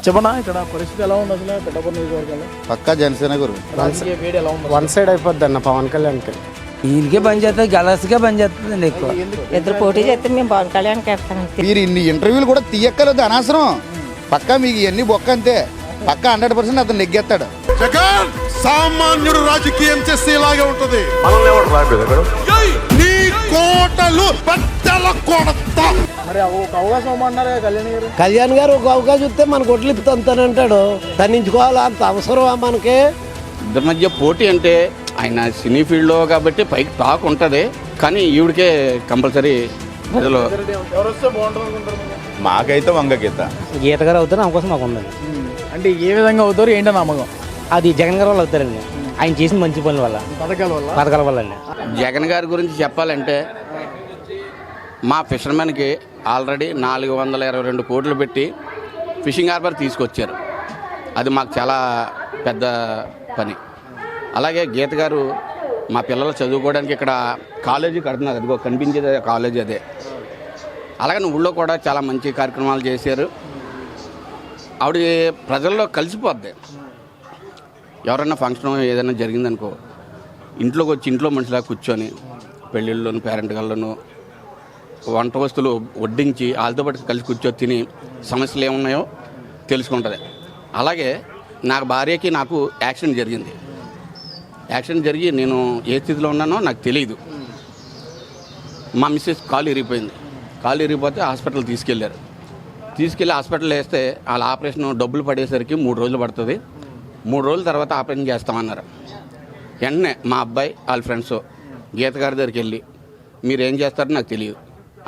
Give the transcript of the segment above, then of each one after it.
చెప్పనా ఇక్కడ పరిస్థితి ఎలా ఉంది అసలు పిఠాపురం నియోజకవర్గంలో? పక్కా జనసేన గురు రాజకీయ వేడి ఎలా ఉంది? వన్ సైడ్ అయిపోద్ది అన్న పవన్ కళ్యాణ్కి. వీళ్ళకే పని చేస్తుంది, గలస్కే పని చేస్తుందండి ఎక్కువ. ఇద్దరు పోటీ చేస్తే మేము పవన్ కళ్యాణ్కి వేస్తాం. మీరు ఇన్ని ఇంటర్వ్యూలు కూడా తీయక్కర్లేదు, అనవసరం. పక్కా మీకు ఇవన్నీ బొక్క అంతే. పక్కా 100% అతను నెగ్గేస్తాడు. జగన్ సామాన్యుడు రాజకీయం చేస్తే ఇలాగే ఉంటది. నీ కోటలు బద్దల కొడతా. మరి ఒక అవకాశం ఇవ్వమన్నారు కళ్యాణ్ గారు. కళ్యాణ్ గారు ఒక అవకాశం ఇస్తే మన కొట్లు ఇప్పుతానంటాడు. తన్నించుకోవాలా, అంత అవసరమా మనకి? ఇద్దరి మధ్య పోటీ అంటే ఆయన సినీ ఫీల్డ్లో కాబట్టి పైకి టాక్ ఉంటుంది, కానీ ఈవిడికే కంపల్సరీ ప్రజలు. ఎవరు వస్తే బాగుంటుంది అనుకుంటారు? మాకైతే వంగ గీత గీత గారు అవుతారు అవకాశం మాకు ఉందండి. అంటే ఏ విధంగా అవుతారు ఏంటో నమ్మకం? అది జగన్ గారు వాళ్ళు అవుతారండి. ఆయన చేసిన మంచి పనుల వల్ల, పథకాల వల్ల అండి. జగన్ గారి గురించి చెప్పాలంటే మా ఫిషర్మెన్కి ఆల్రెడీ 422 కోట్లు పెట్టి ఫిషింగ్ హార్బర్ తీసుకొచ్చారు. అది మాకు చాలా పెద్ద పని. అలాగే గీత గారు మా పిల్లలు చదువుకోవడానికి ఇక్కడ కాలేజీ కడుతున్నారు, అదిగో కనిపించేది కాలేజీ అదే. అలాగే ఊళ్ళో కూడా చాలా మంచి కార్యక్రమాలు చేశారు. ఆవిడ ప్రజల్లో కలిసిపోద్ది. ఎవరైనా ఫంక్షన్ ఏదైనా జరిగిందనుకో ఇంట్లోకి వచ్చి ఇంట్లో మనిషిలా కూర్చొని పెళ్ళిళ్ళలోను పేరెంట్ గల్లోనూ వంట వస్తువులు వడ్డించి వాళ్ళతో పాటు కలిసి కూర్చొని తిని సమస్యలు ఏమున్నాయో తెలుసుకుంటుంది. అలాగే నాకు భార్యకి నాకు యాక్సిడెంట్ జరిగింది. యాక్సిడెంట్ జరిగి నేను ఏ స్థితిలో ఉన్నానో నాకు తెలియదు. మా మిస్సెస్ కాలు ఇరిగిపోయింది. కాలు ఇరిగిపోతే హాస్పిటల్ తీసుకెళ్ళి హాస్పిటల్ వేస్తే వాళ్ళ ఆపరేషన్ డబ్బులు పడేసరికి 3 రోజులు పడుతుంది. 3 రోజుల తర్వాత ఆపరేషన్ చేస్తామన్నారు. వెంటనే మా అబ్బాయి వాళ్ళ ఫ్రెండ్స్ గీత గారి దగ్గరికి వెళ్ళి మీరు ఏం చేస్తారో నాకు తెలియదు,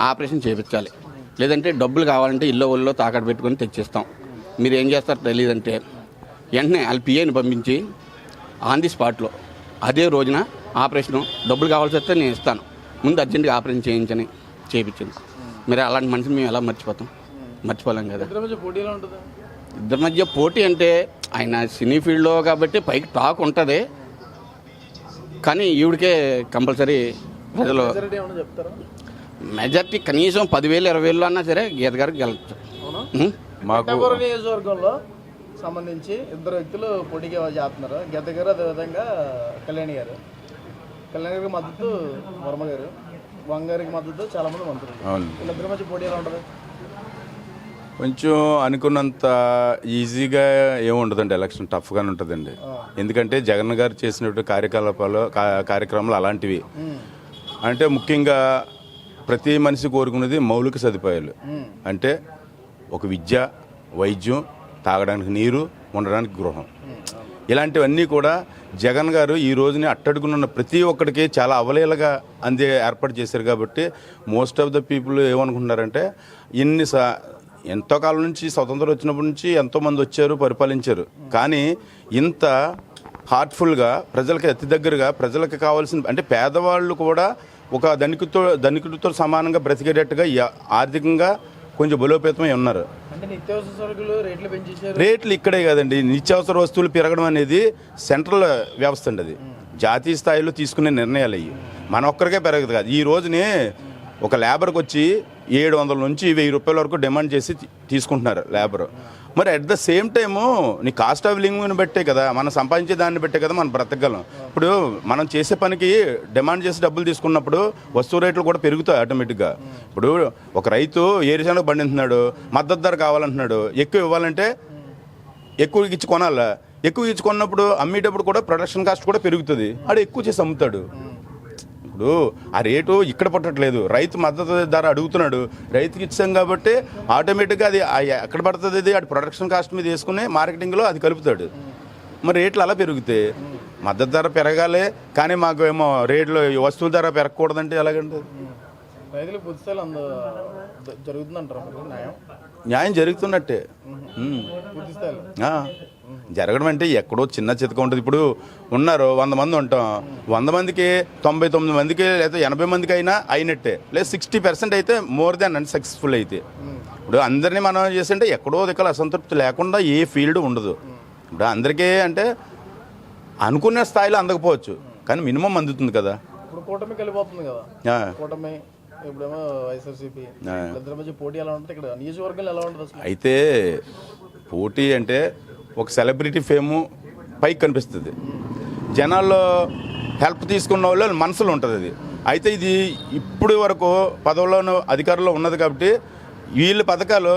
ఆపరేషన్ చేయించాలి, లేదంటే డబ్బులు కావాలంటే ఇళ్ళో తాకట్టు పెట్టుకొని తెచ్చిస్తాం, మీరు ఏం చేస్తారో తెలియదంటే వెంటనే వాళ్ళ పిఏని పంపించి ఆన్ ది స్పాట్లో అదే రోజున ఆపరేషను డబ్బులు కావాల్సి వస్తే నేను ఇస్తాను, ముందు అర్జెంటుగా ఆపరేషన్ చేయించింది. మరి అలాంటి మనిషిని మేము ఎలా మర్చిపోలేం కదా. ఇద్దరి మధ్య పోటీ అంటే ఆయన సినీ ఫీల్డ్లో కాబట్టి పైకి టాక్ ఉంటుంది, కానీ ఈవిడికే కంపల్సరీ ప్రజలు మెజార్టీ కనీసం 10,000-20,000 అన్నా సరే గీత గారికి గెలుస్తారు. పిఠాపురం నియోజకవర్గంలో సంబంధించి ఇద్దరు వ్యక్తులు పోటీగా చేస్తున్నారు. గీత గారు, అదేవిధంగా కళ్యాణ్ గారు. కళ్యాణ్ గారికి మద్దతు వర్మ గారు, వంగ గారికి మద్దతు చాలా మంది మంత్రులు. వీళ్ళిద్దరి మధ్య పోటీ ఎలా ఉంటుంది? కొంచెం అనుకున్నంత ఈజీగా ఏముండదండి. ఎలక్షన్ టఫ్గానే ఉంటుందండి. ఎందుకంటే జగన్ గారు చేసినటువంటి కార్యక్రమాలు అలాంటివి. అంటే ముఖ్యంగా ప్రతి మనిషి కోరుకునేది మౌలిక సదుపాయాలు. అంటే ఒక విద్య, వైద్యం, తాగడానికి నీరు, ఉండడానికి గృహం, ఇలాంటివన్నీ కూడా జగన్ గారు ఈ రోజుని అట్టడుగునున్న ప్రతి ఒక్కడికి చాలా అవలేలగా ఏర్పాటు చేశారు. కాబట్టి మోస్ట్ ఆఫ్ ద పీపుల్ ఏమనుకుంటున్నారంటే ఎంతో కాలం నుంచి స్వతంత్రం వచ్చినప్పటి నుంచి ఎంతోమంది వచ్చారు, పరిపాలించారు, కానీ ఇంత హార్ట్ఫుల్గా ప్రజలకి అతి దగ్గరగా ప్రజలకు కావాల్సిన అంటే పేదవాళ్ళు కూడా ఒక ధనికుడితో సమానంగా బ్రతికేటట్టుగా ఆర్థికంగా కొంచెం బలోపేతమై ఉన్నారు. రేట్లు ఇక్కడే కాదండి, నిత్యావసర వస్తువులు పెరగడం అనేది సెంట్రల్ వ్యవస్థ అండి. అది జాతీయ స్థాయిలో తీసుకునే నిర్ణయాలు అయ్యి మన ఒక్కరికే పెరగదు కాదు. ఈ రోజుని ఒక లేబర్కి వచ్చి 700 నుంచి 1000 రూపాయల వరకు డిమాండ్ చేసి తీసుకుంటున్నారు లేబర్. మరి అట్ ద సేమ్ టైము నీ కాస్ట్ ఆఫ్ లివింగ్ని బట్టే కదా, మనం సంపాదించే దాన్ని బట్టే కదా మనం బ్రతకగలం. ఇప్పుడు మనం చేసే పనికి డిమాండ్ చేసి డబ్బులు తీసుకున్నప్పుడు వస్తువు రేట్లు కూడా పెరుగుతాయి ఆటోమేటిక్గా. ఇప్పుడు ఒక రైతు ఏరియాలో పండిస్తున్నాడు, మద్దతు ధర కావాలంటున్నాడు, ఎక్కువ ఇవ్వాలంటే ఎక్కువ ఇచ్చి కొనాలా. ఎక్కువ ఇచ్చి కొన్నప్పుడు అమ్మేటప్పుడు కూడా ప్రొడక్షన్ కాస్ట్ కూడా పెరుగుతుంది, ఆడు ఎక్కువ చేసి అమ్ముతాడు. ఇప్పుడు ఆ రేటు ఇక్కడ పట్టట్లేదు, రైతు మద్దతు ధర అడుగుతున్నాడు, రైతుకి ఇచ్చాం కాబట్టి ఆటోమేటిక్గా అది ఎక్కడ పడుతుంది, అది అటు ప్రొడక్షన్ కాస్ట్ మీద వేసుకుని మార్కెటింగ్లో అది కలుపుతాడు. మరి రేట్లు అలా పెరుగుతాయి. మద్దతు ధర పెరగాలి కానీ మాకు ఏమో రేట్లు వస్తువుల ధర పెరగకూడదంటే ఎలాగంటే న్యాయం జరుగుతున్నట్టే. జరగడం అంటే ఎక్కడో చిన్న చితక ఉంటుంది. ఇప్పుడు ఉన్నారు 100 మంది ఉంటాం, 100 మందికి 99 మందికి లేదా 80 మందికి అయినట్టే, లేదా 60% అయితే మోర్ దాన్ అండ్ సక్సెస్ఫుల్ అయితే. ఇప్పుడు అందరినీ మనం చేస్తుంటే ఎక్కడో దిక్కల అసంతృప్తి లేకుండా ఏ ఫీల్డ్ ఉండదు. ఇప్పుడు అందరికీ అంటే అనుకున్న స్థాయిలో అందకపోవచ్చు కానీ మినిమం అందుతుంది కదా. ఇప్పుడు కూటమి కలిపోతుంది కదా, కూటమి ఇప్పుడేమో వైఎస్ఆర్సీపీ, ఇద్దరి మధ్య పోటీ ఎలా ఉంటుంది ఇక్కడ నియోజకవర్గంలో ఎలా ఉంటుంది? అయితే పోటీ అంటే ఒక సెలబ్రిటీ ఫేము పైకి కనిపిస్తుంది, జనాల్లో హెల్ప్ తీసుకున్న వాళ్ళు మనసులో ఉంటుంది అది. అయితే ఇది ఇప్పుడు వరకు పదవుల్లోనూ అధికారంలో ఉన్నది కాబట్టి వీళ్ళ పథకాలు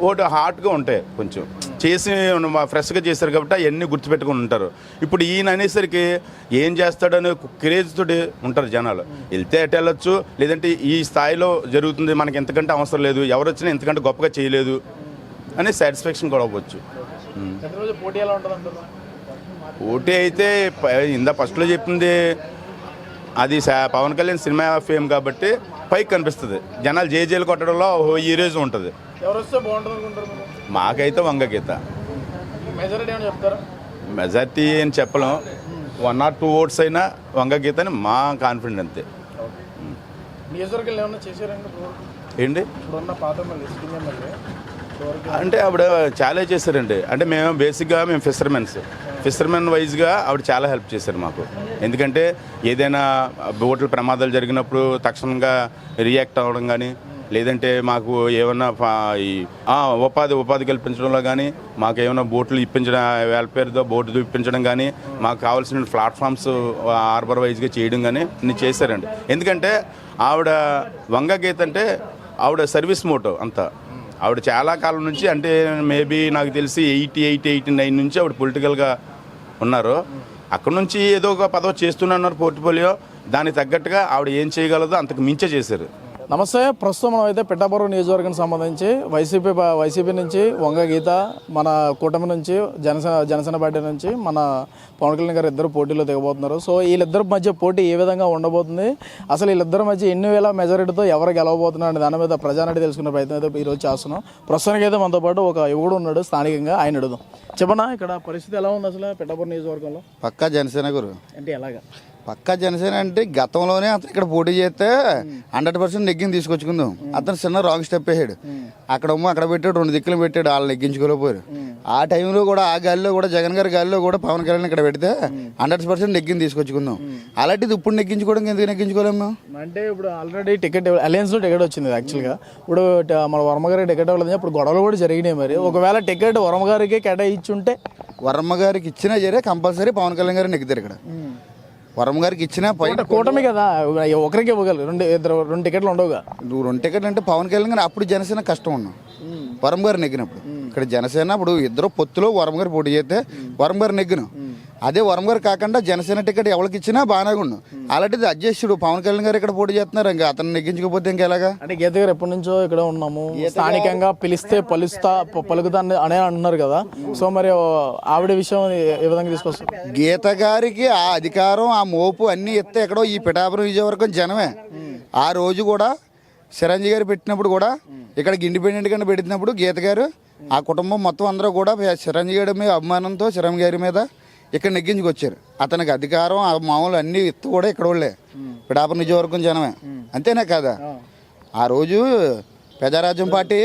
ఒకటి హార్ట్గా ఉంటాయి, కొంచెం చేసి ఫ్రెష్గా చేశారు కాబట్టి అవన్నీ గుర్తుపెట్టుకుని ఉంటారు. ఇప్పుడు ఈయన అనేసరికి ఏం చేస్తాడని క్రేజ్ తోటి ఉంటారు జనాలు. వెళ్తే అటు వెళ్ళొచ్చు, లేదంటే ఈ స్థాయిలో జరుగుతుంది, మనకి ఎంతకంటే అవసరం లేదు, ఎవరు వచ్చినా ఎంతకంటే గొప్పగా చేయలేదు అనే సాటిస్ఫాక్షన్ కూడా అవ్వచ్చు. పోటీ ఎలా ఉంటుంది అంటారు? పోటీ అయితే ఫస్ట్లో చెప్పింది అది పవన్ కళ్యాణ్ సినిమా ఫేమ్ కాబట్టి పైకి కనిపిస్తుంది, జనాలు జేజేలు కొట్టడంలో ఈరోజు ఉంటుంది. ఎవరు వస్తే బాగుంటుంది అనుకుంటారు మీరు? మాకైతే వంగగీత. మెజారిటీ ఏమైనా చెప్తారా? మెజార్టీ అని చెప్పలేం, 1 or 2 votes అయినా వంగగీత అని మా కాన్ఫిడెంట్ అంతే. నియోజకవర్గాలు ఏమన్నా చేశారండి ఏంటి ఇప్పుడున్న పాత ఎమ్మెల్యే సిట్టింగ్ ఎమ్మెల్యే? అంటే ఆవిడ చాలా చేశారండి. అంటే మేము బేసిక్గా మేము ఫిషర్మెన్ వైజ్గా ఆవిడ చాలా హెల్ప్ చేశారు మాకు. ఎందుకంటే ఏదైనా బోట్ల ప్రమాదాలు జరిగినప్పుడు తక్షణంగా రియాక్ట్ అవ్వడం కానీ, లేదంటే మాకు ఏమన్నా ఉపాధి కల్పించడంలో కానీ, మాకు ఏమైనా బోట్లు ఇప్పించడం, వెల్ఫేర్తో బోటు ఇప్పించడం కానీ, మాకు కావాల్సిన ప్లాట్ఫామ్స్ హార్బర్ వైజ్గా చేయడం కానీ అన్ని చేశారండి. ఎందుకంటే ఆవిడ వంగగీత అంటే ఆవిడ సర్వీస్ మోటో అంతా. ఆవిడ చాలా కాలం నుంచి, అంటే మేబీ నాకు తెలిసి 88-89 నుంచి ఆవిడ పొలిటికల్గా ఉన్నారు. అక్కడ నుంచి ఏదో ఒక పదవి చేస్తున్నారు పోర్ట్ఫోలియో, దానికి తగ్గట్టుగా ఆవిడ ఏం చేయగలదో అంతకు మించే చేశారు. నమస్తే. ప్రస్తుతం మనం అయితే పిఠాపురం నియోజకవర్గానికి సంబంధించి వైసీపీ నుంచి వంగగీత, మన కూటమి నుంచి జనసేన పార్టీ నుంచి మన పవన్ కళ్యాణ్ గారు ఇద్దరు పోటీలో దిగబోతున్నారు. సో వీళ్ళిద్దరి మధ్య పోటీ ఏ విధంగా ఉండబోతుంది, అసలు వీళ్ళిద్దరి మధ్య ఎన్ని వేల మెజారిటీతో ఎవరు గెలవబోతున్నారు అనే దాని మీద ప్రజానాటి తెలుసుకునే ప్రయత్నం అయితే ఈరోజు చేస్తున్నాం. ప్రస్తుతానికి అయితే మనతో పాటు ఒక యువకుడు ఉన్నాడు స్థానికంగా, ఆయన అడుగుదాం. చెప్పనా ఇక్కడ పరిస్థితి ఎలా ఉంది అసలు పిఠాపురం నియోజకవర్గంలో? పక్కా జనసేన గురు. అంటే ఎలాగా? పక్కా జనసేన అంటే గతంలోనే అతను ఇక్కడ పోటీ చేస్తే 100% నెగ్గిని తీసుకొచ్చుకుందాం. అతను చిన్న రాంగ్ స్టెప్ వేసాడు, అక్కడ పెట్టాడు, 2 దిక్కులు పెట్టాడు, వాళ్ళు నెగ్గించుకోలేకపోయారు. ఆ టైంలో కూడా ఆ గాలిలో కూడా జగన్ గారి గాలిలో కూడా పవన్ కళ్యాణ్ ఇక్కడ పెడితే 100% నెగ్గిని తీసుకొచ్చుకుందాం. అలాంటిది ఇప్పుడు నెగ్గించుకోవడానికి ఎందుకు నెగ్గించుకోలేము మేము? అంటే ఇప్పుడు ఆల్రెడీ అలయన్స్లో టికెట్ వచ్చింది. యాక్చువల్గా ఇప్పుడు మన వర్మగారికి టికెట్ ఇవ్వలేదు, ఇప్పుడు గొడవలు కూడా జరిగినాయి. మరి ఒకవేళ టికెట్ వర్మగారికి కేటాయించుంటే, వర్మగారికి ఇచ్చినా సరే కంపల్సరీ పవన్ కళ్యాణ్ గారు నెగ్గుతారు. ఇక్కడ వరం గారికి ఇచ్చిన కూటమి కదా, ఒకరికి ఇవ్వగలరు, 2 టికెట్లు ఉండవుగా. 2 టికెట్లు అంటే పవన్ కళ్యాణ్ గారు అప్పుడు జనసేన కష్టం ఉన్నాం, వరం గారు నెగ్గినప్పుడు. ఇక్కడ జనసేన ఇప్పుడు ఇద్దరు పొత్తులో వరం గారు పోటీ చేస్తే వరం గారు నెగ్గిన. అదే వరం గారు కాకుండా జనసేన టికెట్ ఎవరికి ఇచ్చినా బాగానే ఉన్నాం. అలాంటిది అధ్యక్షుడు పవన్ కళ్యాణ్ గారు ఇక్కడ పోటీ చేస్తున్నారు, ఇంకా అతను నెగ్గించకపోతే ఇంకెలాగా? అంటే గీత గారు ఎప్పటి నుంచో ఇక్కడ ఉన్నాము, స్థానికంగా పిలిస్తే పలుకుతా అనే అంటున్నారు కదా. సో మరి ఆవిడ విషయం ఏ విధంగా తీసుకొస్తారు? గీత గారికి ఆ అధికారం, ఆ మోపు అన్ని ఎత్తే ఎక్కడో ఈ పిఠాపురం విజయవర్గం జనమే. ఆ రోజు కూడా చిరంజీవి గారు పెట్టినప్పుడు కూడా ఇక్కడికి ఇండిపెండెంట్ గా పెట్టినప్పుడు గీత గారు ఆ కుటుంబం మొత్తం అందరూ కూడా చిరంజీవి గారి మీద అభిమానంతో చిరంజీవి గారి మీద ఇక్కడ నెగ్గించుకొచ్చారు. అతనికి అధికారం, ఆ మామూలు అన్ని ఎత్తు కూడా ఇక్కడ వాళ్ళే, పిఠాపురం నియోజకవర్గం జనమే. అంతేనా కదా? ఆ రోజు ప్రజారాజ్యం పార్టీ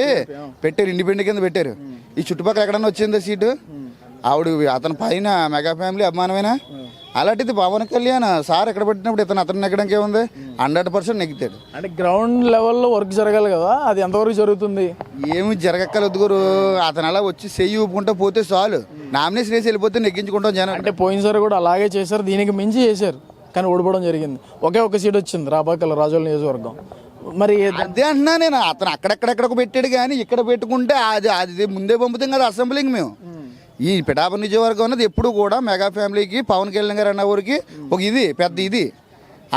పెట్టారు, ఇండిపెండెంట్ కింద పెట్టారు. ఈ చుట్టుపక్కల ఎక్కడన్నా వచ్చిందా సీటు? ఆవిడ అతని పైన మెగా ఫ్యామిలీ అభిమానమేనా? అలాంటిది పవన్ కళ్యాణ్ సార్ ఎక్కడ పెట్టినప్పుడు అతను నెగ్గడానికి ఏముంది? 100% నెగ్గుతాడు. అంటే గ్రౌండ్ లెవెల్లో వర్క్ జరగాలి కదా, అది ఎంతవరకు జరుగుతుంది? ఏమి జరగక్కర్లేదు గురు, అతను అలా వచ్చి చెయ్యి ఊపుకుంటా పోతే చాలు, నామినేషన్ వేసి వెళ్ళిపోతే నెగ్గించుకుంటాం జనం. అంటే పోయినసారి కూడా అలాగే చేశారు, దీనికి మించి చేశారు, కానీ ఓడిపోవడం జరిగింది. ఒకే సీట్ వచ్చింది రాబాకల్ రాజోల నియోజకవర్గం. మరి అదే అంటున్నా నేను, అతను అక్కడెక్కడెక్కడికి పెట్టాడు కానీ ఇక్కడ పెట్టుకుంటే అది ముందే పంపుతాం కదా అసెంబ్లీకి మేము. ఈ పిఠాపురం నియోజకవర్గం అన్నది ఎప్పుడు కూడా మెగా ఫ్యామిలీకి పవన్ కళ్యాణ్ గారు అన్న ఊరికి ఒక ఇది పెద్ద ఇది.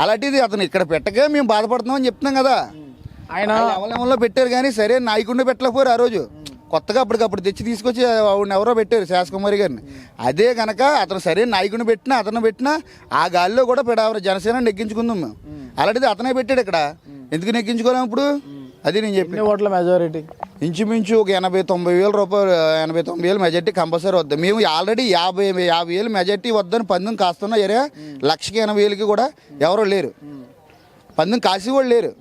అలాంటిది అతను ఇక్కడ పెట్టగా మేము బాధపడుతున్నామని చెప్తున్నాం కదా. ఆయన లెవెల్లో పెట్టారు కానీ సరే నాయకుడిని పెట్టలేకపోయారు. ఆ రోజు కొత్తగా అప్పటికప్పుడు తీసుకొచ్చి ఆవిడని ఎవరో పెట్టారు, శాసకుమారి గారిని. అదే కనుక అతను సరే నాయకుడిని పెట్టినా అతను పెట్టినా ఆ గాలిలో కూడా పిఠాపురం జనసేన నెగ్గించుకుందాం మేము. అలాంటిది అతనే పెట్టాడు ఇక్కడ, ఎందుకు నెగ్గించుకోలేము ఇప్పుడు? అది నేను చెప్పిన ఓట్ల మెజారిటీ ఇంచుమించు ఒక 80-90 వేల రూపాయలు, 80-90 వేలు మెజార్టీ కంపల్సరీ వద్దాం. మేము ఆల్రెడీ 50 వేలు మెజార్టీ వద్దని పందెం కాస్తున్నా, ఏరియా 1,80,000కి కూడా ఎవరో లేరు, పందెం కాసి కూడా లేరు.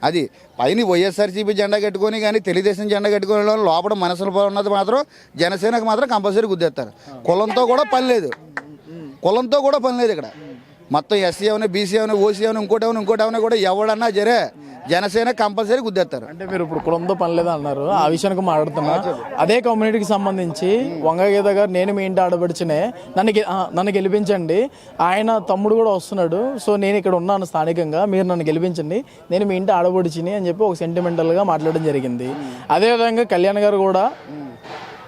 అది పైన వైఎస్ఆర్సీపీ జెండా కట్టుకొని కానీ తెలుగుదేశం జెండా కట్టుకునే లోపల మనసులో ఉన్నది మాత్రం జనసేనకు మాత్రం కంపల్సరీ గుద్దేస్తారు. కులంతో కూడా పని లేదు, కులంతో కూడా పని లేదు ఇక్కడ. మొత్తం ఎస్సీ ఏమైనా బీసీ ఏమైనా ఓసీ ఏమైనా ఇంకోటి ఏమైనా కూడా ఎవడన్నా జరే జనసేన కంపల్సరీ గుద్దేస్తారు. అంటే మీరు ఇప్పుడు కులంతో పని లేదా అన్నారు, ఆ విషయానికి మాట్లాడుతున్నా. అదే కమ్యూనిటీకి సంబంధించి వంగగీత గారు నేను మీ ఇంటి ఆడబడిచినే నన్ను గెలిపించండి, ఆయన తమ్ముడు కూడా వస్తున్నాడు, సో నేను ఇక్కడ ఉన్నాను స్థానికంగా, మీరు నన్ను గెలిపించండి, నేను మీ ఇంటి ఆడబడిచిని అని చెప్పి ఒక సెంటిమెంటల్గా మాట్లాడడం జరిగింది. అదేవిధంగా కళ్యాణ్ గారు కూడా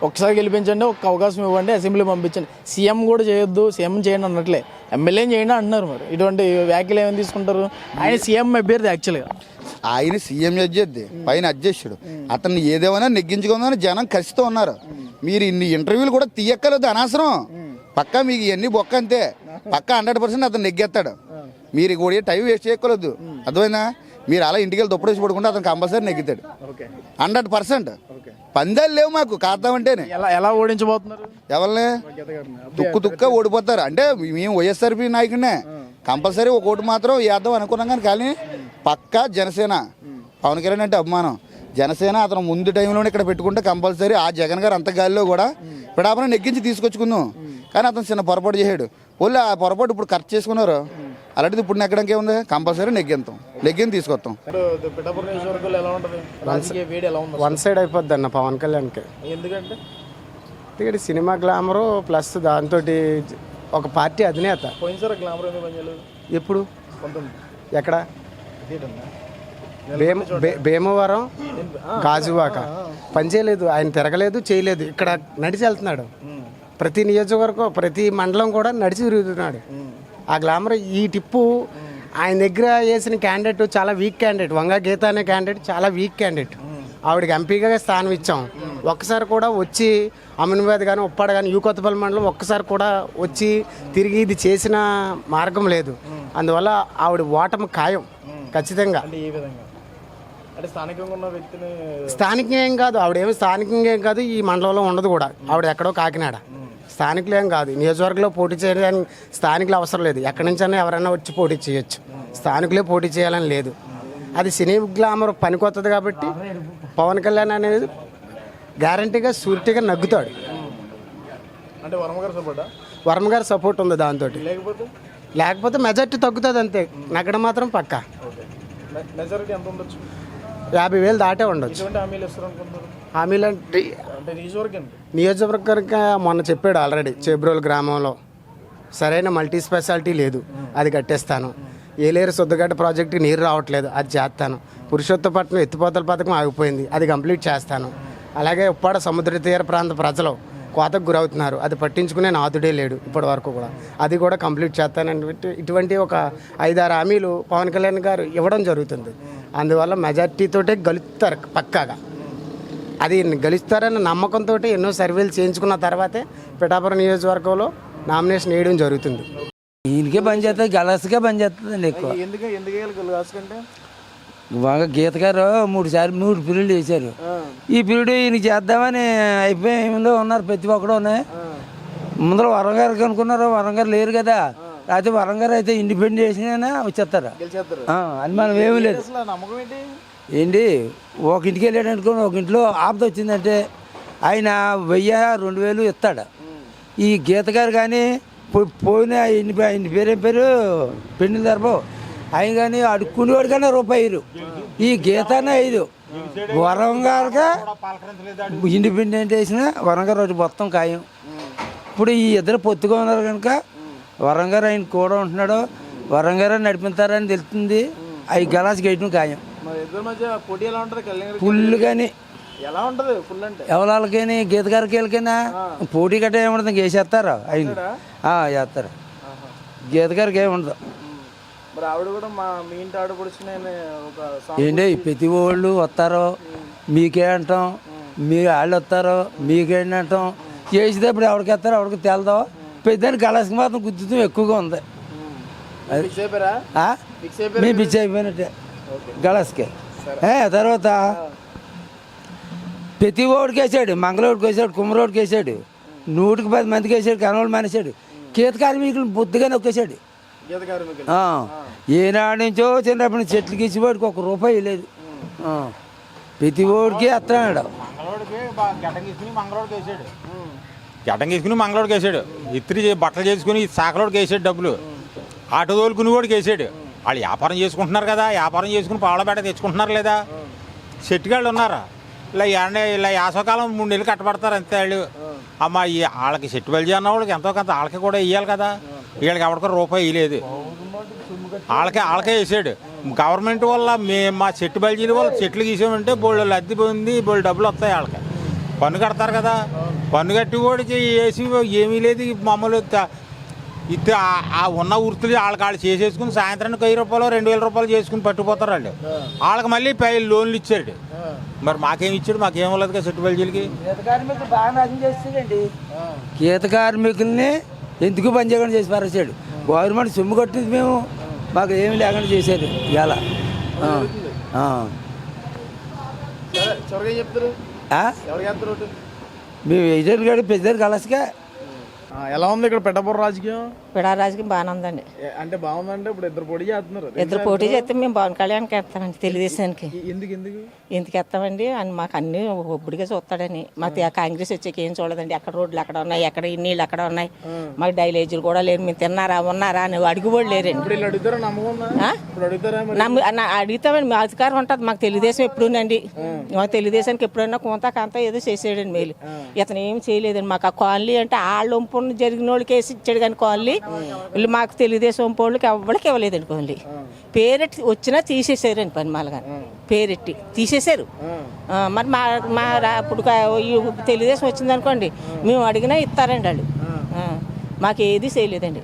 ఒకసారి గెలిపించండి, ఒక అవకాశం ఇవ్వండి, అసెంబ్లీ పంపించండి, సీఎం కూడా చేయొద్దు, సీఎం చేయండి అన్నట్లే ఎమ్మెల్యే చేయండి అంటున్నారు. మరి ఇటువంటి వ్యాఖ్యలు ఏమైనా తీసుకుంటారు? ఆయన సీఎం అభ్యర్థి యాక్చువల్గా, ఆయన సీఎం అధ్యక్షుడు, పైన అధ్యక్షుడు, అతన్ని ఏదేమైనా నెగ్గించుకుందని జనం కసితో ఉన్నారు. మీరు ఇన్ని ఇంటర్వ్యూలు కూడా తీయక్కర్లేదు, అనవసరం. పక్కా మీకు ఇవన్నీ బొక్క అంతే, పక్కా 100% అతను నెగ్గేస్తాడు. మీరు కూడా టైం వేస్ట్ చేయక్కర్లేదు, అర్థమైనా? మీరు అలా ఇంటికి వెళ్ళి దుప్పడేసి పడుకుంటే అతను కంపల్సరీ నెగ్గుతాడు 100%. పందాలు లేవు మాకు కాద్దామంటేనే. ఎలా ఓడించబోతున్నారు ఎవరిని? తుక్కు ఓడిపోతారు. అంటే మేము వైఎస్ఆర్పీ నాయకుడినే, కంపల్సరీ ఒక ఓటు మాత్రం వేద్దాం అనుకున్నాం. కానీ పక్కా జనసేన, పవన్ కళ్యాణ్ అంటే అభిమానం, జనసేన అతను ముందు టైంలోనే ఇక్కడ పెట్టుకుంటే కంపల్సరీ ఆ జగన్ గారు అంత గాలిలో కూడా పిడాపన నెగ్గించి తీసుకొచ్చుకుందాం. కానీ అతను చిన్న పొరపాటు చేశాడు. వాళ్ళు ఆ పొరపాటు ఇప్పుడు కరెక్ట్ చేసుకున్నారు. అలాంటిది ఇప్పుడు నెగ్గడానికి ఏముంది? కంపల్సరీ నెగ్గిని తీసుకొస్తాం. వన్ సైడ్ అయిపోద్ది అన్న పవన్ కళ్యాణ్కి. ఎందుకంటే ఇక్కడ సినిమా గ్లామరు ప్లస్ దాంతో ఒక పార్టీ అధినేత. పోయినసారి గ్లామర్ ఎందుకు పనిచేయలేదు? ఎప్పుడు? ఎక్కడ? భీమవరం, గాజువాక పనిచేయలేదు, ఆయన తిరగలేదు, చేయలేదు. ఇక్కడ నడిచి వెళ్తున్నాడు, ప్రతి నియోజకవర్గం ప్రతి మండలం కూడా నడిచి తిరుగుతున్నాడు. ఆ గ్లామర్ ఈ టిప్పు ఆయన దగ్గర వేసిన క్యాండిడేట్ చాలా వీక్ క్యాండిడేట్. వంగ గీత అనే క్యాండిడేట్ చాలా వీక్ క్యాండిడేట్. ఆవిడకి ఎంపీగా స్థానం ఇచ్చాం. ఒక్కసారి కూడా వచ్చి అమీనాబాద్ కానీ ఉప్పాడ కానీ కొత్తపల్లి మండలం ఒక్కసారి కూడా వచ్చి తిరిగి ఇది చేసిన మార్గం లేదు. అందువల్ల ఆవిడ ఓటమి ఖాయం ఖచ్చితంగా. స్థానికంగా ఏం కాదు, ఆవిడేమి స్థానికంగా ఏం కాదు, ఈ మండలంలో ఉండదు కూడా. ఆవిడ ఎక్కడో కాకినాడ, స్థానికులు ఏం కాదు. నియోజకవర్గంలో పోటీ చేయడానికి స్థానికులు అవసరం లేదు, ఎక్కడి నుంచైనా ఎవరైనా వచ్చి పోటీ చేయొచ్చు. స్థానికులే పోటీ చేయాలని లేదు. అది సినీ గ్లామర్ పనికొత్తది కాబట్టి పవన్ కళ్యాణ్ అనేది గ్యారంటీగా షూరిటీగా నగ్గుతాడు. అంటే వర్మ గారి సపోర్ట్ ఉంది దాంతో. లేకపోతే మెజార్టీ తగ్గుతుంది అంతే, నగ్గడం మాత్రం పక్కా. 50,000 దాటే ఉండొచ్చు. హామీలు అంటే నియోజకవర్గానికి మొన్న చెప్పాడు ఆల్రెడీ. చేబ్రోలు గ్రామంలో సరైన మల్టీ స్పెషాలిటీ లేదు, అది కట్టేస్తాను. ఏలేరు శుద్ధగడ్డ ప్రాజెక్టుకి నీరు రావట్లేదు, అది చేస్తాను. పురుషోత్తపట్నం ఎత్తిపోతల పథకం ఆగిపోయింది, అది కంప్లీట్ చేస్తాను. అలాగే ఉప్పాడ సముద్ర తీర ప్రాంత ప్రజలు కోతకు గురవుతున్నారు, అది పట్టించుకునే నాథుడే లేడు ఇప్పటి వరకు కూడా, అది కూడా కంప్లీట్ చేస్తానని ఇటువంటి ఒక 5-6 హామీలు పవన్ కళ్యాణ్ గారు ఇవ్వడం జరుగుతుంది. అందువల్ల మెజార్టీతోటే గెలుస్తారు పక్కాగా. అది గెలుస్తారన్న నమ్మకంతో ఎన్నో సర్వేలు చేయించుకున్న తర్వాతే పిఠాపురం నియోజకవర్గంలో నామినేషన్ వేయడం జరుగుతుంది. ఈయనకే పని చేస్తుంది, గలాస్కే పని చేస్తుందండి ఎక్కువ. బాగా గీత గారు 3 పీరియడ్లు చేశారు. ఈ పీరియడ్ ఈయన చేద్దామని అయిపోయిందో ఉన్నారు ప్రతి ఒక్కడు. ముందర వరంగారు అనుకున్నారు, వరంగారు లేరు కదా. అయితే వరంగారు అయితే ఇండిపెండెంట్ చేసినా వచ్చేస్తారు, అది మనం ఏమీ లేదు. ఏంటి ఒక ఇంటికి వెళ్ళాడు అనుకోండి, ఒక ఇంట్లో ఆపద వచ్చిందంటే ఆయన 1000-2000 ఇస్తాడు. ఈ గీత గారు కానీ పోయిన ఆయన పేరు పెండిల తరపు ఆయన కానీ అడుక్కునేవాడు కానీ ₹1. ఈ గీతనే 5. వరంగారుగా ఇండిపెండెంట్ వేసిన వరంగారు రోజు మొత్తం ఖాయం. ఇప్పుడు ఈ ఇద్దరు పొత్తుగా ఉన్నారు కనుక వరంగారు ఆయన కూడా ఉంటున్నాడు, వరంగారు నడిపిస్తారని తెలుస్తుంది. అవి గలాస్ గేయటం ఖాయం. ఫుల్ కానీ ఎలా ఉంటుంది? ఫుల్ అంటే ఎవరికి గీత గారికి వెళ్ళకైనా పోటీ గట్ట ఏముండదు, వేసేస్తారు ఆయన చేస్తారు. గీత గారికి ఏముండదు. మరి ఆవిడ కూడా మీ ఇంటి ఆడపడుచునే ఏంటి ప్రతి వాళ్ళు వస్తారు, మీకే అంటాం, మీ వాళ్ళు వస్తారు, మీకేంటి అంటాం. చేసేటప్పుడు ఎవరికి వస్తారు, ఎవరికి తేలుతాం. పెద్దానికి గలాస్కి మాత్రం గుర్తుతం ఎక్కువగా ఉంది. మేము పిచ్చి అయిపోయినట్టే గలాస్కి. తర్వాత ప్రతి ఓడికి వేసాడు, మంగళోడికి వేసాడు, కుమ్మరోడికి వేసాడు, 110 మందికి వేసాడు, కనవాళ్ళు మానేశాడు. గీత కార్మికులు బొద్దుగా నొక్కేశాడు. ఏనాడు నుంచో చిన్నప్పటి నుంచి చెట్లు గీసివాడికి ₹1 లేదు. ప్రతి ఓడికి వస్తున్నాడు. గడ్డం గీసుకుని మంగళోడికి వేసాడు, ఇత్రి బట్టలు చేసుకుని సాకలోడికి వేసాడు డబ్బులు. ఆటో తోలుకుని కూడా వేసాడు. వాళ్ళు వ్యాపారం చేసుకుంటున్నారు కదా, వ్యాపారం చేసుకుని పావులపేట తెచ్చుకుంటున్నారు లేదా? చెట్టుగాళ్ళు ఉన్నారా? ఇలా యాసవకాలం 3 నెలలు కట్టబడతారు అంతే వాళ్ళు. అమ్మ వాళ్ళకి చెట్టు బలిజీ అన్న వాళ్ళకి ఎంతో కొంత వాళ్ళకి కూడా ఇవ్వాలి కదా. వీళ్ళకి ఎవరికో రూపాయి ఇవ్వలేదు, వాళ్ళకే వేసాడు. గవర్నమెంట్ వల్ల మా చెట్టు బలిజీల వల్ల చెట్లు గీసామంటే బోళ్ళు అద్దె పోయింది, బోళ్ళు డబ్బులు వస్తాయి. వాళ్ళకి పన్ను కడతారు కదా, పన్ను కట్టి కూడా వేసి ఏమీ లేదు. మామూలు ఇది ఆ ఉన్న వృత్తులు వాళ్ళు చేసేసుకుని సాయంత్రానికి 1000 రూపాయలు 2000 రూపాయలు చేసుకుని పట్టుకుపోతారు వాళ్ళు. వాళ్ళకి మళ్ళీ లోన్లు ఇచ్చాడు. మరి మాకేమి ఇచ్చాడు? మాకేం లేదు కదా చెట్టు బలిజీలకి. గీత కార్మికులు బాగా నాశనం చేస్తాడండి. గీత కార్మికుల్ని ఎందుకు పని చేయకుండా చేసి పారేసాడు. గవర్నమెంట్ సొమ్ము కట్టింది, మేము మాకు ఏమి లేకుండా చేశారు ఇవాళ. చివరిగా చెప్తారు ఎవరు చేస్తారు? మేము ఎజెంట్ గారు పెద్ద కలసగా. ఎలా ఉంది ఇక్కడ పిఠాపురం రాజకీయం? పిడా రాజకీయం బాగానే ఉందండి. అంటే బాగుందంటే ఇప్పుడు ఇద్దరు పోటీ చేస్తున్నారు. ఇద్దరు పోటీ చేస్తే మేము పవన్ కళ్యాణ్కి వేస్తామండి, తెలుగుదేశానికి. ఎందుకు ఎందుకు వేస్తామండి అని మాకు అన్ని ఒబ్బడిగా చూస్తాడని. మాకు కాంగ్రెస్ వచ్చాక ఏం చూడదండి. ఎక్కడ రోడ్లు అక్కడ ఉన్నాయి, ఎక్కడ నీళ్ళు అక్కడ ఉన్నాయి. మాకు డైలేజీలు కూడా లేరు. మేము తిన్నారా ఉన్నారా అని అడుగుబడి లేరండి. అడుగుతామండి. మా అధికారం ఉంటుంది. మాకు తెలుగుదేశం ఎప్పుడునండి. మాకు తెలుగుదేశానికి ఎప్పుడైనా కాంత ఏదో చేసాడండి మేలు. ఇతను ఏం చేయలేదండి. మాకు ఆ కాలనీ అంటే వాళ్ళ ఒంపు జరిగిన వాళ్ళకి వేసి ఇచ్చాడు కానీ కాలనీ వీళ్ళు మాకు తెలుగుదేశం ఒంపోళ్ళకి ఎవరికి ఇవ్వలేదండి. కాలనీ పేరెట్టి వచ్చినా తీసేసారండి. పని మాలగా పేరెట్టి తీసేశారు. మరి ఇప్పుడు తెలుగుదేశం వచ్చిందనుకోండి, మేము అడిగినా ఇస్తారండి వాళ్ళు. మాకు ఏది చేయలేదండి.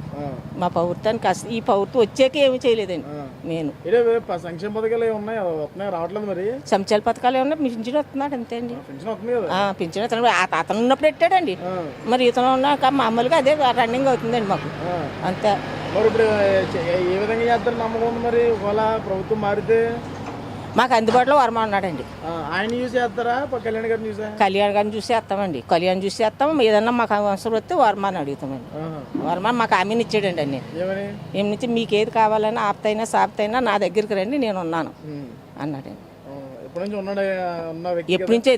మా పౌరత్వానికి ఈ పౌరత్వం వచ్చాక ఏమి చేయలేదండి. నేను సంక్షేమ పథకాలు ఉన్నాయి రావట్లేదు. మరి సంక్షేమ పథకాలు ఏమన్నా పింఛన్ వస్తున్నాడు అంతే అండి. పింఛన్ వస్తున్నాడు. అతను ఉన్నప్పుడు పెట్టాడండి. మరి ఇతను ఉన్నాక మామూలుగా అదే రన్నింగ్ అవుతుందండి మాకు అంతే. మరి ఇప్పుడు ఏ విధంగా చేస్తారు నమ్మకం ఉంది? మరి ఒకవేళ ప్రభుత్వం మారితే మాకు అందుబాటులో వర్మ ఉన్నాడండి. ఆయన చూసి చేస్తారా? కళ్యాణ్ గారిని చూసా? కళ్యాణ్ గారిని చూసి వేస్తామండి. కళ్యాణ్ చూసి వేస్తాం. ఏదన్నా మాకు అవసరం వస్తే వర్మాని అడుగుతామండి. వర్మ మాకు హామీని ఇచ్చాడండి అన్ని. ఏమిచ్చి మీకు ఏది కావాలన్నా ఆప్తైనా సాప్తైనా నా దగ్గరికి రండి, నేను ఉన్నాను అన్నాడండి. ఎప్పటి నుంచో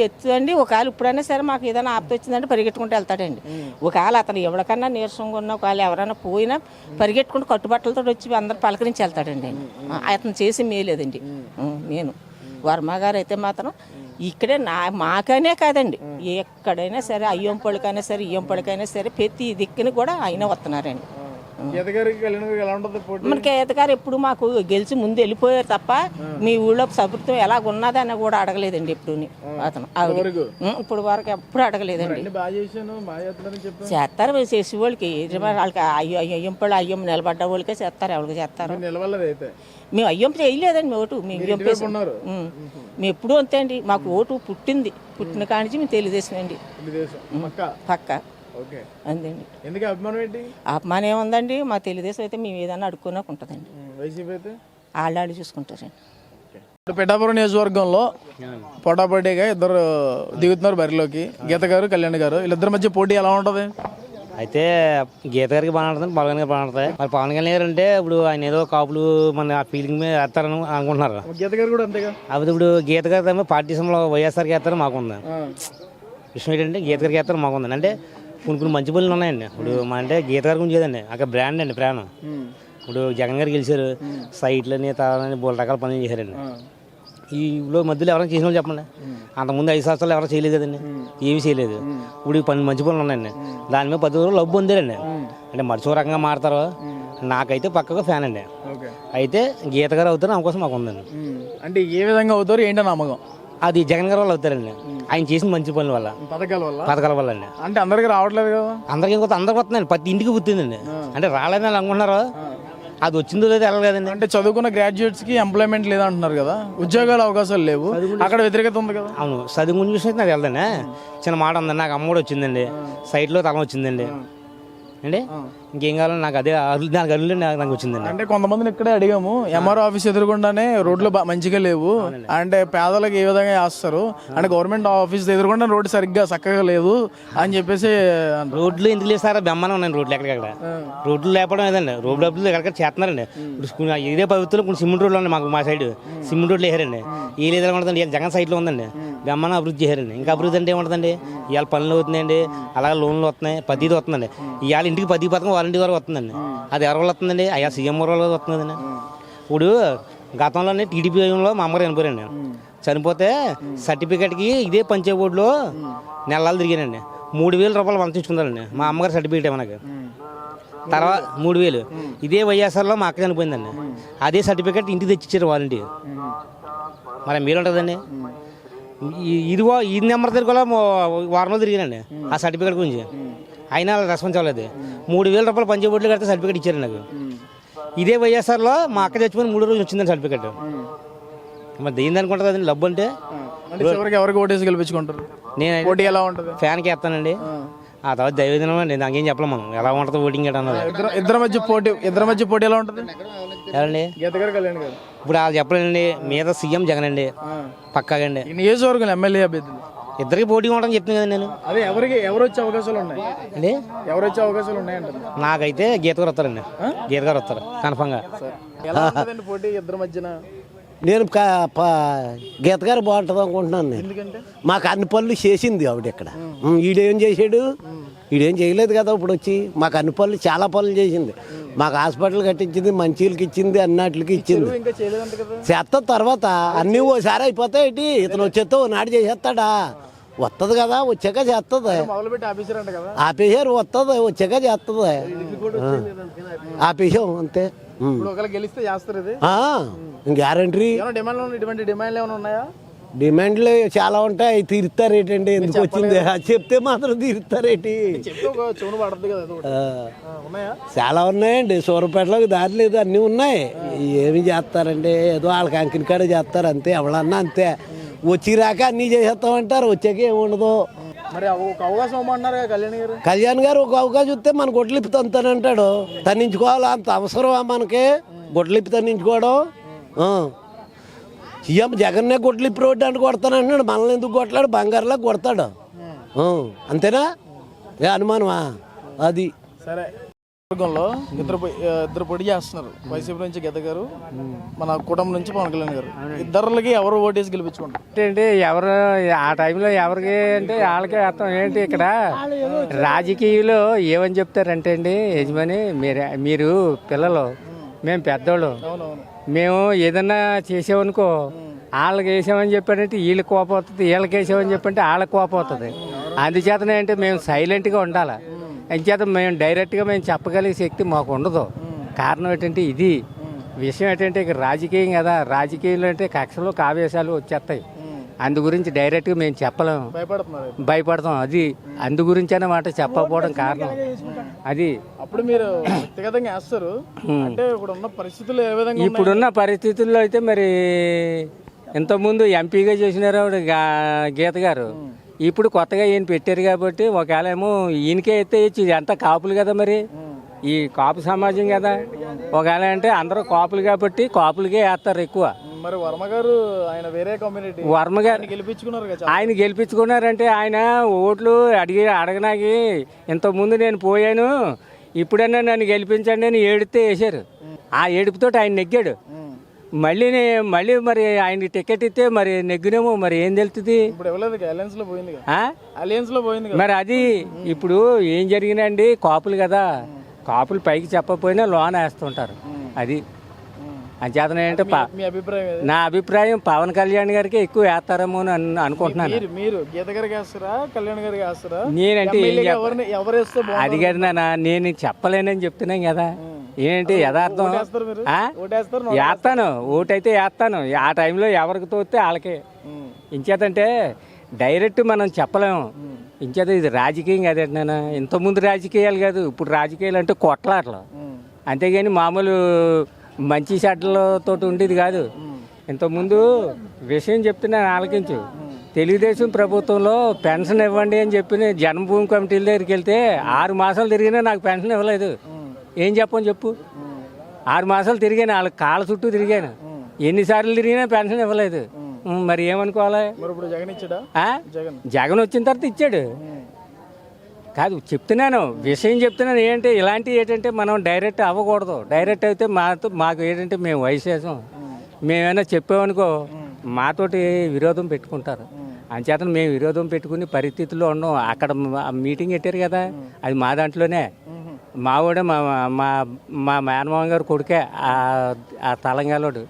ఎత్తుకోండి. ఒకవేళ ఇప్పుడైనా సరే మాకు ఏదైనా ఆప్త వచ్చిందంటే పరిగెట్టుకుంటూ వెళ్తాడండి. ఒకవేళ అతను ఎవరికన్నా నీరసంగా ఉన్నా, ఒకవేళ ఎవరైనా పోయినా పరిగెట్టుకుంటూ కట్టుబట్టలతో వచ్చి అందరు పలకరించి వెళ్తాడండి. అతను చేసి మేలేదండి. నేను వర్మ గారు అయితే మాత్రం ఇక్కడే మాకనే కాదండి, ఎక్కడైనా సరే అయ్యంపళ్ళకైనా సరే ఇయ్యంపళ్ళకైనా సరే ప్రతి దిక్కుని కూడా ఆయన వస్తున్నారండి. మనకి ఈతగారు ఎప్పుడు మాకు గెలిచి ముందు వెళ్ళిపోయారు తప్ప మీ ఊళ్ళో ప్రభుత్వం ఎలా ఉన్నదని కూడా అడగలేదండి ఎప్పుడు. అతను ఇప్పుడు వరకు ఎప్పుడు అడగలేదండి. చేస్తారు చేసే వాళ్ళకి, వాళ్ళకి అయ్యంపళ్ళు అయ్యం నిలబడ్డ వాళ్ళకే చేస్తారు. ఎవరికి చేస్తారు? మేము అయ్యం చేయలేదండి. ఓటు మేము మేము ఎప్పుడు అంతే అండి. మాకు ఓటు పుట్టిన కానించి మేము తెలుగుదేశం అండి పక్క. అంతేండి. ఎందుకు అభిమానం ఏంటి? అభిమానం ఏముందండి? మా తెలుగుదేశం అయితే మేము ఏదైనా అడుక్కున్నాక ఉంటుందండి. వైసీపీ అయితే వాళ్ళు చూసుకుంటారండి. పిఠాపురం నియోజకవర్గంలో పోటాపోటీగా ఇద్దరు దిగుతున్నారు బరిలోకి, గీత గారు కళ్యాణ్ గారు. వీళ్ళిద్దరి మధ్య పోటీ ఎలా ఉంటుంది? అయితే గీత గారికి బాగా ఆడుతుంది, పవన్ గారికి బాగా ఆడుతాయి. మరి పవన్ కళ్యాణ్ గారు అంటే ఇప్పుడు ఆయన ఏదో కాపులు మన ఆ ఫీలింగ్ మీద వేస్తారని అనుకుంటున్నారు. గీత గారు కూడా అంతేగా. అది ఇప్పుడు గీత గారి పార్టీసంలో వైఎస్ఆర్కి వేస్తారు మాకుంది. విషయం ఏంటంటే గీత గారికి వేస్తారు మాకుంది. అంటే కొన్ని మంచి పనులు ఉన్నాయండి. ఇప్పుడు అంటే గీత గారి గురించి లేదండి, అక్కడ బ్రాండ్ అండి ప్రాణం. ఇప్పుడు జగన్ గారు గెలిచారు, సైట్లని తాళని బోల్ రకాల పనులు చేశారండి. ఈ మధ్యలో ఎవరైనా చేసిన వాళ్ళు చెప్పండి. అంతకుముందు 5 సంవత్సరాలు ఎవరైనా చేయలేదు కదండి, ఏమీ చేయలేదు. ఇప్పుడు పని మంచి పనులు ఉన్నాయండి. దాని మీద 10 రోజులు లబ్బు పొందారండి. అంటే మరుసో రకంగా మారుతారో నాకైతే పక్కగా ఫ్యాన్ అండి. అయితే గీత గారు అవుతారు అవకాశం మాకు ఉందండి. అంటే ఏ విధంగా అవుతారు ఏంటో నమ్మకం? అది జగన్ గారు వాళ్ళు అవుతారండి. ఆయన చేసిన మంచి పనుల వల్ల, పథకాల వల్ల అండి. అంటే అందరికి రావట్లేదు కదా? అందరికి అందరికి వస్తుందండి, ప్రతి ఇంటికి గుర్తుందండి. అంటే రాలేదని అనుకుంటున్నారు, అది వచ్చిందో లేదో వెళ్ళలేదండి. అంటే చదువుకున్న గ్రాడ్యుయేట్స్ కి ఎంప్లాయ్మెంట్ లేదంటున్నారు కదా, ఉద్యోగాల అవకాశాలు లేవు, అక్కడ వ్యతిరేకత ఉంది కదా? అవును, చదువు గురించి చూసి నాకు వెళ్దాండి. చిన్న మాట ఉందండి, నాకు అమ్మ కూడా వచ్చిందండి, సైట్లో తలం వచ్చిందండి అండి. ఇంకేం కావాలని నాకు అదే నాకు అల్లు నాకు వచ్చిందండి. అంటే కొంతమందిని ఇక్కడే అడిగాము, ఎంఆర్ఓ ఆఫీస్ ఎదురుకుండానే రోడ్లు మంచిగా లేవు, అంటే పేదలకు ఏ విధంగా చేస్తారు అంటే గవర్నమెంట్ ఆఫీస్ ఎదురుకుండా రోడ్డు సరిగ్గా చక్కగా లేదు అని చెప్పేసి. రోడ్లు ఎందుకు లేదు సార్, బెమ్మనే ఉన్నాయండి రోడ్లు ఎక్కడికక్కడ. రోడ్లు లేకపోవడం ఏదండి, రోడ్లు డబ్బులు ఎక్కడికక్కడ చేస్తున్నారండి. ఇప్పుడు ఇదే ప్రభుత్వంలో కొన్ని సిమెంట్ రోడ్లు ఉన్నాయి, మాకు మా సైడ్ సిమెంట్ రోడ్లు వేసారండి. ఏ లేదా ఉంటుందండి, జగన్ సైట్లో ఉందండి, బెమ్మన అభివృద్ధి చేశారండి. ఇంకా అభివృద్ధి అంటే ఏముంటుందండి, ఇవాళ పనులు అవుతున్నాయండి, అలాగే లోన్లు వస్తున్నాయి, ప్రతిదీ వస్తుందండి. ఇవాళ ఇంటికి 10 పథకం వాలంటీర్ వరకు వస్తుందండి. అది ఎవరి వల్ల వస్తుందండి? అయ్యా సీఎం వల్ల వస్తుందండి. ఇప్పుడు గతంలోనే టీడీపీ లో మా అమ్మగారు చనిపోయారండి. చనిపోతే సర్టిఫికేట్కి ఇదే పంచాయతీ బోర్డులో నెలలు తిరిగానండి. 3,000 రూపాయలు వంచుకుందానండి మా అమ్మగారు సర్టిఫికేట్ మనకి. తర్వాత 3,000 ఇదే వైఎస్ఆర్లో మా అక్క చనిపోయిందండి. అదే సర్టిఫికేట్ ఇంటికి తెచ్చిచ్చారు వాలంటీర్. మరి మీరు ఉంటుందండి ఈ నెంబర్ తిరుగులో వారంలో తిరిగానండి ఆ సర్టిఫికేట్ గురించి. అయినా రెస్పాన్స్ అవ్వలేదు. 3,000 రూపాయలు పంచాయతీ బోర్డులో కడితే సర్టిఫికేట్ ఇచ్చారు నాకు. ఇదే వైఎస్ఆర్లో మా అక్క చచ్చిపోయిన 3 రోజులు వచ్చిందండి సర్టిఫికేట్. మరి దేని అనుకుంటుంది కదండి డబ్బు అంటే. ఎవరికి ఓటేసి గెలిపించుకుంటారు? నేను పోటీ ఎలా ఉంటుంది? ఫ్యాన్కి వేస్తానండి. ఆ తర్వాత దైవదినం అండి. నాకేం చెప్పలేము మనం ఎలా ఉంటుంది ఓటింగ్ అన్నది. ఇద్దరి మధ్య పోటీ ఎలా ఉంటుంది? ఎవరండి? గీత గారు, కళ్యాణ్ గారు. ఇప్పుడు వాళ్ళు చెప్పలేండి. మీద సీఎం జగన్ అండి పక్కాగండి. ఈ నియోజకవర్గం ఎమ్మెల్యే అభ్యర్థులు ఇద్దరికి పోటీ ఉండని చెప్తుంది కదా నేను. అదే ఎవరు వచ్చే అవకాశాలు ఉన్నాయి అండి? ఎవరు వచ్చే అవకాశాలు ఉన్నాయంట? నాకైతే గీత గారు వస్తారండి. గీత గారు వస్తారు కన్ఫర్మ్గా. ఎలా ఉంటుందండి పోటీ ఇద్దరి మధ్యన? నేను గీత గారు బాగుంటుంది అనుకుంటున్నాను నేను. ఎందుకంటే మాకు అన్ని పనులు చేసింది ఆవిడ ఇక్కడ. ఈడేం చేశాడు? ఈడేం చేయలేదు కదా. ఇప్పుడు వచ్చి మాకు అన్ని పనులు చాలా పనులు చేసింది. మాకు హాస్పిటల్ కట్టించింది, మంచిలకి ఇచ్చింది, అన్నిటికి ఇచ్చింది. ఇంకా చేయలేదంట కదా. చేస్తా తర్వాత అన్నీ ఓసారి అయిపోతాయి. ఇతను వచ్చేస్తే నాడు చేసేస్తాడా? వస్తుంది కదా, వచ్చాక చేస్తుంది. మొదలుపెట్టి ఆఫీసర్ అంట కదా. ఆపేసారు, వస్తుంది వచ్చాక చేస్తుంది. ఆపేసాం అంతే. ఇప్పుడు ఒకవేళ గెలిస్తే చేస్తారు ఇది. గ్యారంటీ. ఇటువంటి డిమాండ్లు ఏమైనా ఉన్నాయా? డిమాండ్లు చాలా ఉంటాయి. తీరుతారేటండి? ఎందుకు వచ్చింది చెప్తే మాత్రం తీరుతారేటి? చెవును పడుతుంది కదా. ఉన్నాయా? చాలా ఉన్నాయండి. సూరపేటలోకి దారి లేదు, అన్నీ ఉన్నాయి. ఏమి చేస్తారండి? ఏదో వాళ్ళకి అంకిన కాడే చేస్తారు అంతే. ఎవరన్నా అంతే. వచ్చి రాక అన్నీ చేసేస్తామంటారు, వచ్చాక ఏముండదు. మరి ఒక అవకాశం ఇవ్వమన్నారు కళ్యాణ్ గారు. కళ్యాణ్ గారు ఒక అవకాశం ఇస్తే మన గొడ్లిప్పి తనంటాడు. తన్నించుకోవాలా? అంత అవసరమా మనకి గొడ్లిప్పి తన్నించుకోవడం? సీఎం జగన్నే గొడ్లిప్పి రోడ్డు అంటే కొడతానంటున్నాడు. మనల్ని ఎందుకు కొట్టలాడు? బంగారులా కొడతాడు. అంతేనా? ఏ అనుమానమా? అది సరే. వర్గంలో ఇద్దరు పొడి చేస్తున్నారు. వైసీపీ నుంచి గీత గారు, మన కుటుంబం నుంచి పవన్ కళ్యాణ్ గారు. ఇద్దరికి ఎవరు ఓటేసి గెలిపించుకుంటారు? ఏంటి ఎవరు ఆ టైంలో ఎవరికి అంటే వాళ్ళకే అర్థం. ఏంటి ఇక్కడ రాజకీయాలు ఏమని చెప్తారంటే అండి, యజమాని మీరు పిల్లలు, మేము పెద్దోళ్ళు, మేము ఏదన్నా చేసామనుకో వాళ్ళకి వేసామని చెప్పారంటే వీళ్ళకి కోపం వస్తుంది, వీళ్ళకి వేసామని చెప్పంటే వాళ్ళకి కోపం వస్తుంది. అందుచేతనే అంటే మేము సైలెంట్గా ఉండాలి. అంచేత మేము డైరెక్ట్గా మేము చెప్పగలిగే శక్తి మాకు ఉండదు. కారణం ఏంటంటే ఇది విషయం ఏంటంటే ఇక రాజకీయం కదా. రాజకీయాలు అంటే కక్షలు కావేశాలు వచ్చేస్తాయి. అందు గురించి డైరెక్ట్గా మేము చెప్పలేము, భయపడతాం. అది అందు గురించి అన్నమాట చెప్పకపోవడం కారణం అది. అప్పుడు మీరు వ్యక్తిగతంగా వేస్తారు అంటే ఇప్పుడున్న పరిస్థితుల్లో ఏ విధంగా? ఇప్పుడున్న పరిస్థితుల్లో అయితే మరి ఇంతకుముందు ఎంపీగా చేసినారు ఆవిడ గీత గారు. ఇప్పుడు కొత్తగా ఈయన పెట్టారు కాబట్టి ఒకవేళ ఏమో ఈయనకే ఎత్తేయచ్చు. అంతా కాపులు కదా, మరి ఈ కాపు సమాజం కదా. ఒకవేళ అంటే అందరూ కాపులు కాబట్టి కాపులకే వేస్తారు ఎక్కువ. మరి వర్మ గారు ఆయన వేరే కమ్యూనిటీ, వర్మ గారు గెలిపించుకున్నారు. ఆయన గెలిపించుకున్నారంటే ఆయన ఓట్లు అడగనాకి ఇంతకుముందు నేను పోయాను, ఇప్పుడన్నా నన్ను గెలిపించండి అని ఏడితే వేశారు. ఆ ఏడుపుతో ఆయన నెగ్గాడు. మళ్ళీ మరి ఆయన టికెట్ ఇస్తే మరి నెగ్గునేమో మరి ఏం తెలుస్తుంది. మరి అది ఇప్పుడు ఏం జరిగినండి, కాపులు కదా, కాపులు పైకి చెప్పకపోయినా లోన వేస్తుంటారు. అది అంచేతన ఏంటంటే నా అభిప్రాయం పవన్ కళ్యాణ్ గారికి ఎక్కువ వేస్తారేమో అని అనుకుంటున్నాను. నేనంటే అది కదా నాన్న, నేను చెప్పలేనని చెప్తున్నాను కదా. ఏంటి యథార్థం వేస్తాను, ఓటైతే వేస్తాను. ఆ టైంలో ఎవరికి తోస్తే వాళ్ళకే. ఇంచేతంటే డైరెక్ట్ మనం చెప్పలేము. ఇంచేత ఇది రాజకీయం కాదండి నాన్న. ఇంతకుముందు రాజకీయాలు కాదు, ఇప్పుడు రాజకీయాలు అంటే కొట్లాటలు, అంతేగాని మామూలు మంచి చెడ్డలతో ఉండేది కాదు. ఇంతకుముందు విషయం చెప్తున్నాను ఆలకించు. తెలుగుదేశం ప్రభుత్వంలో పెన్షన్ ఇవ్వండి అని చెప్పి జన్మభూమి కమిటీల దగ్గరికి వెళ్తే 6 మాసాలు తిరిగినా నాకు పెన్షన్ ఇవ్వలేదు. ఏం చెప్పని చెప్పు. 6 మాసాలు తిరిగాను, వాళ్ళ కాళ్ళ చుట్టూ తిరిగాను. ఎన్నిసార్లు తిరిగినా పెన్షన్ ఇవ్వలేదు. మరి ఏమనుకోవాలి? జగన్ వచ్చిన తర్వాత ఇచ్చాడు కాదు, చెప్తున్నాను విషయం చెప్తున్నాను. ఏంటంటే ఇలాంటివి ఏంటంటే మనం డైరెక్ట్ అవ్వకూడదు. డైరెక్ట్ అయితే మాకు ఏంటంటే మేము వయసేసాం, మేమైనా చెప్పామనుకో మాతోటి విరోధం పెట్టుకుంటారు. అంచేత మేము విరోధం పెట్టుకుని పరిస్థితుల్లో ఉన్నాం. అక్కడ మీటింగ్ పెట్టారు కదా, అది మా దాంట్లోనే మావాడే మా మా మా మేనమామ గారు కొడుకే ఆ తెలంగాణలోడు.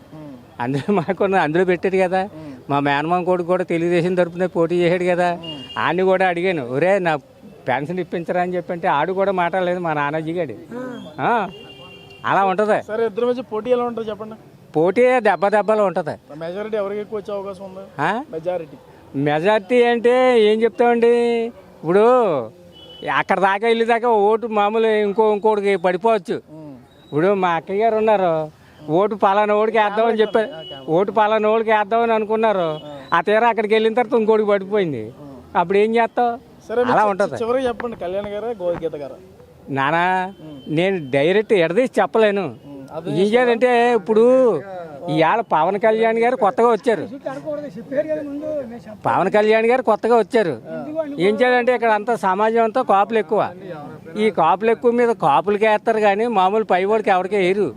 అందులో అందులో పెట్టాడు కదా. మా మేనమామ కొడుకు కూడా తెలుగుదేశం తరపున పోటీ చేశాడు కదా. ఆడిని కూడా అడిగాను, ఒరే నా పెన్షన్ ఇప్పించరా అని చెప్పంటే ఆడు కూడా మాట్లాడలేదు మా నాన్నజీ గారు. అలా ఉంటుంది. సరే, ఇద్దరి మధ్య పోటీ ఎలా ఉంటుంది చెప్పండి. పోటీ దెబ్బలో ఉంటుంది. మెజారిటీ ఎవరికి ఎక్కువ వచ్చే అవకాశం ఉంది? మెజారిటీ అంటే ఏం చెప్తామండి, ఇప్పుడు అక్కడ దాకా వెళ్ళి దాకా ఓటు మామూలు ఇంకోటికి పడిపోవచ్చు. ఇప్పుడు మా అక్కయ్య గారు ఉన్నారు, ఓటు పలానా ఓడికి వేద్దామని చెప్పారు, ఓటు పలానా ఓడికి వేద్దామని అనుకున్నారు. ఆ తీరా అక్కడికి వెళ్ళిన తర్వాత ఇంకోటికి పడిపోయింది. అప్పుడు ఏం చేస్తావు? అలా ఉంటుంది. చివరికి చెప్పండి, కళ్యాణ్ గారా గీత గారా? నానా నేను డైరెక్ట్ ఎడదీసి చెప్పలేను. ఏంటంటే ఇప్పుడు ఇవాళ పవన్ కళ్యాణ్ గారు కొత్తగా వచ్చారు. ఏం చేయాలంటే ఇక్కడ అంతా సమాజం అంతా కాపులు ఎక్కువ. ఈ కాపులు ఎక్కువ మీద కాపులకి వేస్తారు కానీ మామూలు పైవాడికి ఎవరికే వేయరు.